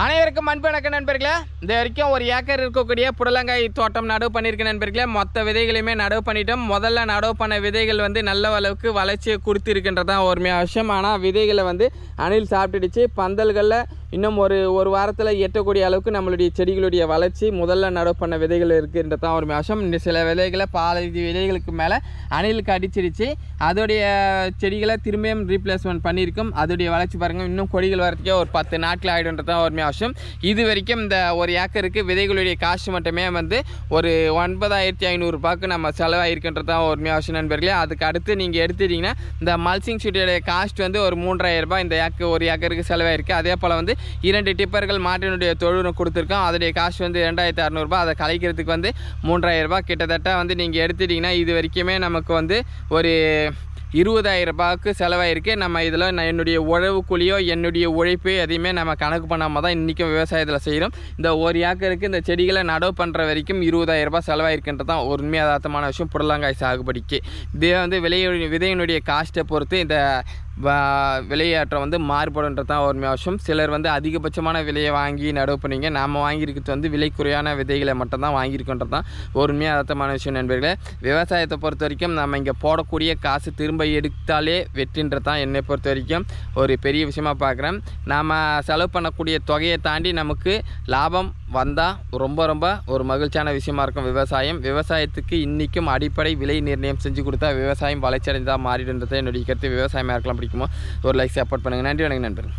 அனைவருக்கும் அன்பு வணக்கம் நண்பர்களே. இந்த வரைக்கும் ஒரு ஏக்கர் இருக்கக்கூடிய புடலங்காய் தோட்டம் நடவு பண்ணியிருக்க நண்பர்களே. மொத்த விதைகளையுமே நடவு பண்ணிட்டோம். முதல்ல நடவு பண்ண விதைகள் நல்ல அளவுக்கு வளர்ச்சியை கொடுத்துருக்கின்றதான் ஒருமையாக விஷயம். ஆனால் விதைகளை அணில் சாப்பிட்டுடுச்சு. பந்தல்களில் இன்னும் ஒரு வாரத்தில் எட்டக்கூடிய அளவுக்கு நம்மளுடைய செடிகளுடைய வளர்ச்சி முதல்ல நடவு பண்ண விதைகள் இருக்குன்றதான் ஒரு விஷயம். இந்த சில விதைகளை பாதி விதைகளுக்கு மேலே அணிலுக்கு அடிச்சிடுச்சு. அதோடைய செடிகளை திரும்பியும் ரீப்ளேஸ்மெண்ட் பண்ணியிருக்கும். அதோடைய வளர்ச்சி பாருங்கள், இன்னும் கொடிகள் வரதுக்கே ஒரு 10 நாட்கள் ஆகிடுன்றதான் ஒரு அவசியம். இது வரைக்கும் இந்த ஒரு ஏக்கருக்கு விதைகளுடைய காசு மட்டுமே ஒரு 9500 ரூபாய்க்கு நம்ம செலவாயிருக்கின்றதான் ஒரு அவசியம் நண்பர்களே. அதுக்கு அடுத்து நீங்கள் எடுத்துட்டீங்கன்னா இந்த மல்சிங் ஷீட்டுடைய காஸ்ட் ஒரு 3000 ரூபாய் இந்த ஒரு ஏக்கருக்கு செலவாயிருக்கு. அதே போல் 2 டிப்பர்கள் மாட்டினுடைய தொழுநம் கொடுத்துருக்கோம். அதோடைய காஸ்ட் 2600 ரூபாய். அதை கலைக்கிறதுக்கு 3000 ரூபாய் கிட்டத்தட்ட நீங்கள் எடுத்துட்டிங்கன்னா இது வரைக்குமே நமக்கு ஒரு 20000 ரூபாய்க்கு செலவாயிருக்கு. நம்ம இதில் என்னுடைய உழவு கூலியோ என்னுடைய உழைப்போ எதையுமே நம்ம கணக்கு பண்ணாமல் தான் இன்றைக்கும் விவசாயத்தில் செய்கிறோம். இந்த ஒரு ஏக்கருக்கு இந்த செடிகளை நடவு பண்ணுற வரைக்கும் 20000 ரூபாய் செலவாயிருக்குன்றது தான் ஒரு உண்மையாதார்த்தமான விஷயம் புடலங்காய் சாகுபடிக்கு. இதே விதையினுடைய காஸ்ட்டை பொறுத்து இந்த விலையேற்றம் மாறுபடுன்றது தான் ஒரு அவசியம். சிலர் அதிகபட்சமான விலையை வாங்கி நடவு பண்ணுவீங்க. நாம் வாங்கியிருக்கிறது விலை குறையான விதைகளை மட்டும்தான் வாங்கியிருக்கின்றது தான் ஒரு உண்மையாதார்த்தமான விஷயம் நண்பர்களே. விவசாயத்தை பொறுத்த வரைக்கும் நம்ம இங்கே போடக்கூடிய காசு திரும்ப எடுத்தாலே வெற்றின்றது தான் என்னை பொறுத்த வரைக்கும் ஒரு பெரிய விஷயமாக பார்க்குறேன். நாம் செலவு பண்ணக்கூடிய தொகையை தாண்டி நமக்கு லாபம் வந்தால் ரொம்ப ஒரு மகிழ்ச்சியான விஷயமா இருக்கும் விவசாயத்துக்கு இன்றைக்கும் அடிப்படை விலை நிர்ணயம் செஞ்சு கொடுத்தா விவசாயம் வளர்ச்சி அடைந்தால் மாறிடுன்றது என்னுடைய கருத்து. விவசாயமாக இருக்கலாம் பிடிக்குமோ ஒரு லைக் சப்போர்ட் பண்ணுங்கள். நன்றி வணக்கம் நண்பர்கள்.